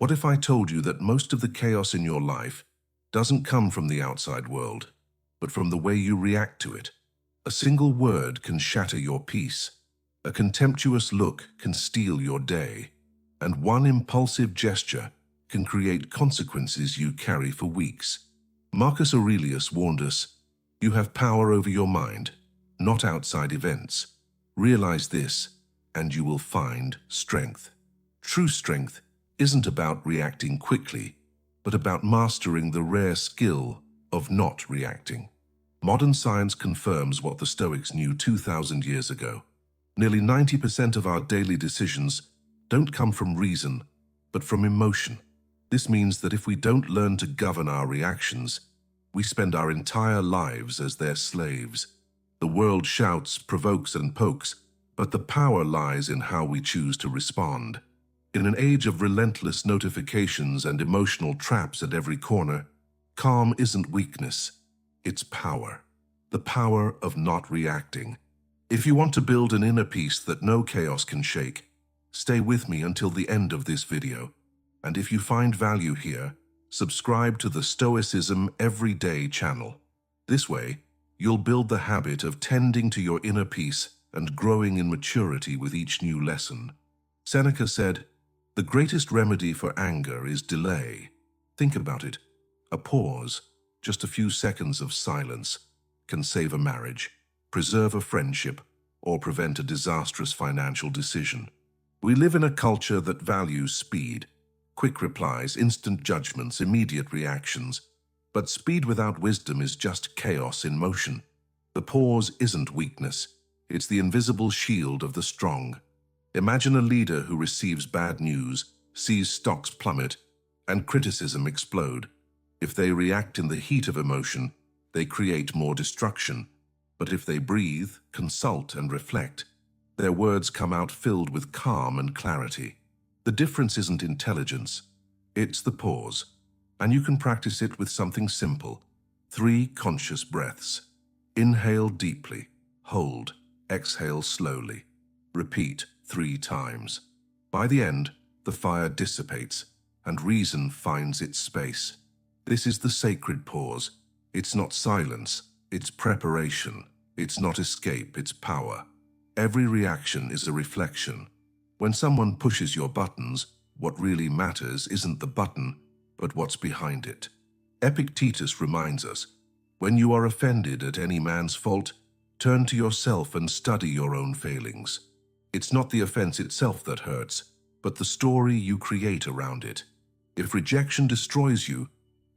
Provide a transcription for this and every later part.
What if I told you that most of the chaos in your life doesn't come from the outside world, but from the way you react to it? A single word can shatter your peace. A contemptuous look can steal your day. And one impulsive gesture can create consequences you carry for weeks. Marcus Aurelius warned us, "You have power over your mind, not outside events. Realize this, and you will find strength." True strength isn't about reacting quickly, but about mastering the rare skill of not reacting. Modern science confirms what the Stoics knew 2,000 years ago. Nearly 90% of our daily decisions don't come from reason, but from emotion. This means that if we don't learn to govern our reactions, we spend our entire lives as their slaves. The world shouts, provokes, and pokes, but the power lies in how we choose to respond. In an age of relentless notifications and emotional traps at every corner, calm isn't weakness, it's power. The power of not reacting. If you want to build an inner peace that no chaos can shake, stay with me until the end of this video. And if you find value here, subscribe to the Stoicism Everyday channel. This way, you'll build the habit of tending to your inner peace and growing in maturity with each new lesson. Seneca said, "The greatest remedy for anger is delay." Think about it. A pause, just a few seconds of silence, can save a marriage, preserve a friendship, or prevent a disastrous financial decision. We live in a culture that values speed, quick replies, instant judgments, immediate reactions. But speed without wisdom is just chaos in motion. The pause isn't weakness. It's the invisible shield of the strong. Imagine a leader who receives bad news, sees stocks plummet, and criticism explode. If they react in the heat of emotion, they create more destruction. But if they breathe, consult, and reflect, their words come out filled with calm and clarity. The difference isn't intelligence, it's the pause. And you can practice it with something simple. 3 conscious breaths. Inhale deeply, hold, exhale slowly. Repeat 3 times. By the end, the fire dissipates, and reason finds its space. This is the sacred pause. It's not silence, it's preparation. It's not escape, it's power. Every reaction is a reflection. When someone pushes your buttons, what really matters isn't the button, but what's behind it. Epictetus reminds us, when you are offended at any man's fault, turn to yourself and study your own failings. It's not the offense itself that hurts, but the story you create around it. If rejection destroys you,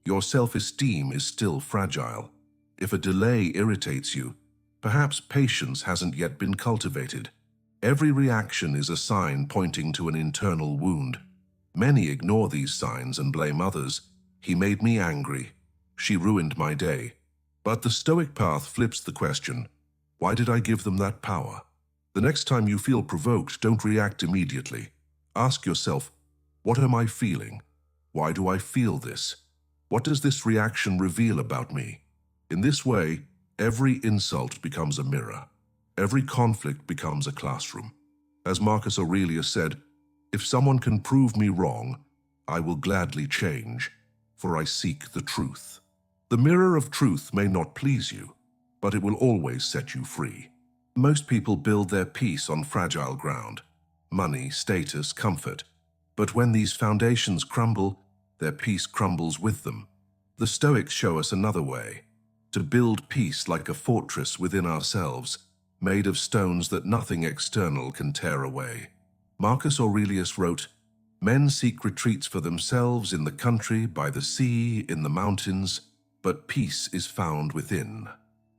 your self-esteem is still fragile. If a delay irritates you, perhaps patience hasn't yet been cultivated. Every reaction is a sign pointing to an internal wound. Many ignore these signs and blame others. He made me angry. She ruined my day. But the Stoic path flips the question, why did I give them that power? The next time you feel provoked, don't react immediately. Ask yourself, what am I feeling? Why do I feel this? What does this reaction reveal about me? In this way, every insult becomes a mirror. Every conflict becomes a classroom. As Marcus Aurelius said, "If someone can prove me wrong, I will gladly change, for I seek the truth." The mirror of truth may not please you, but it will always set you free. Most people build their peace on fragile ground: money, status, comfort. But when these foundations crumble, their peace crumbles with them. The Stoics show us another way: to build peace like a fortress within ourselves, made of stones that nothing external can tear away. Marcus Aurelius wrote, "Men seek retreats for themselves in the country, by the sea, in the mountains, but peace is found within."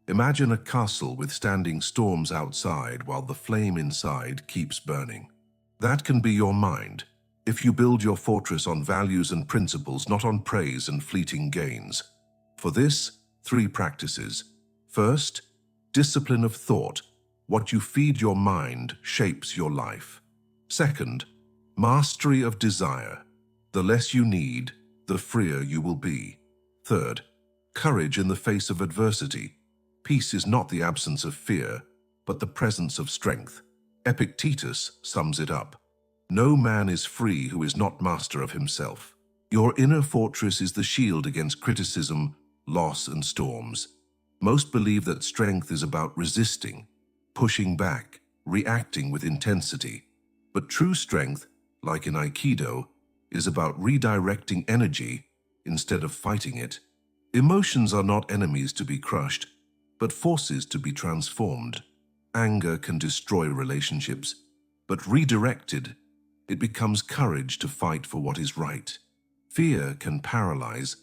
Imagine a castle withstanding storms outside while the flame inside keeps burning. That can be your mind, if you build your fortress on values and principles, not on praise and fleeting gains. For this, 3 practices. First, discipline of thought. What you feed your mind shapes your life. Second, mastery of desire. The less you need, the freer you will be. Third, courage in the face of adversity. Peace is not the absence of fear, but the presence of strength. Epictetus sums it up. No man is free who is not master of himself. Your inner fortress is the shield against criticism, loss, and storms. Most believe that strength is about resisting, pushing back, reacting with intensity. But true strength, like in Aikido, is about redirecting energy instead of fighting it. Emotions are not enemies to be crushed, but forces to be transformed. Anger can destroy relationships, but redirected, it becomes courage to fight for what is right. Fear can paralyze,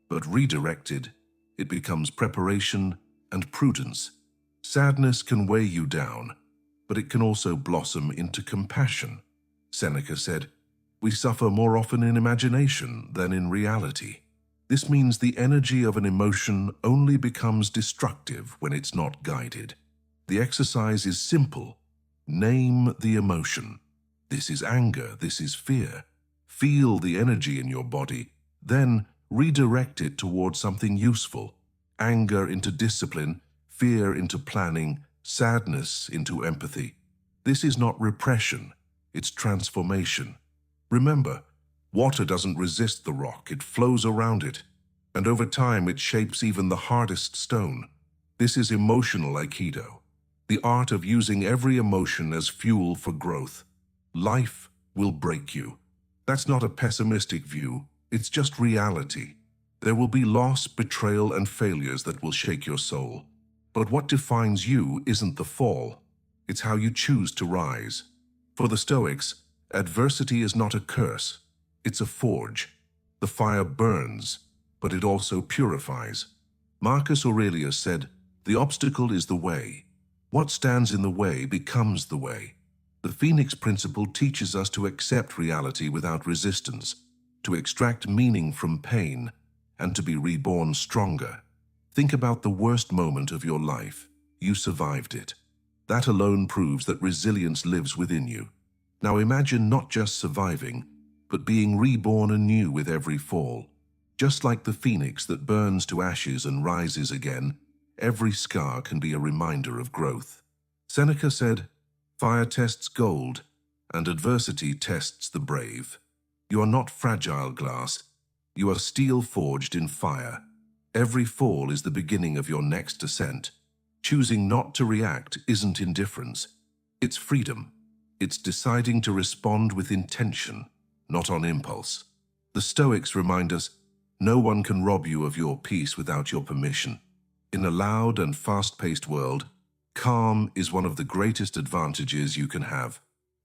but redirected, it becomes preparation and prudence. Sadness can weigh you down, but it can also blossom into compassion. Seneca said, "We suffer more often in imagination than in reality." This means the energy of an emotion only becomes destructive when it's not guided. The exercise is simple. Name the emotion. This is anger, this is fear. Feel the energy in your body, then redirect it towards something useful. Anger into discipline, fear into planning, sadness into empathy. This is not repression, it's transformation. Remember, water doesn't resist the rock, it flows around it. And over time, it shapes even the hardest stone. This is emotional Aikido, the art of using every emotion as fuel for growth. Life will break you. That's not a pessimistic view, it's just reality. There will be loss, betrayal, and failures that will shake your soul. But what defines you isn't the fall, it's how you choose to rise. For the Stoics, adversity is not a curse, it's a forge. The fire burns, but it also purifies. Marcus Aurelius said, "The obstacle is the way. What stands in the way becomes the way." The Phoenix principle teaches us to accept reality without resistance, to extract meaning from pain, and to be reborn stronger. Think about the worst moment of your life. You survived it. That alone proves that resilience lives within you. Now imagine not just surviving, but being reborn anew with every fall. Just like the phoenix that burns to ashes and rises again, every scar can be a reminder of growth. Seneca said, "Fire tests gold, and adversity tests the brave." You are not fragile glass. You are steel forged in fire. Every fall is the beginning of your next ascent. Choosing not to react isn't indifference. It's freedom. It's deciding to respond with intention, not on impulse. The Stoics remind us, no one can rob you of your peace without your permission. In a loud and fast-paced world, calm is one of the greatest advantages you can have.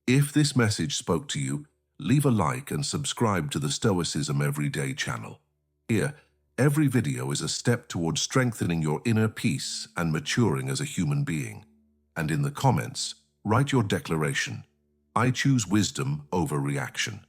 If this message spoke to you, leave a like and subscribe to the Stoicism Everyday channel. Here, every video is a step towards strengthening your inner peace and maturing as a human being. And in the comments, write your declaration. I choose wisdom over reaction.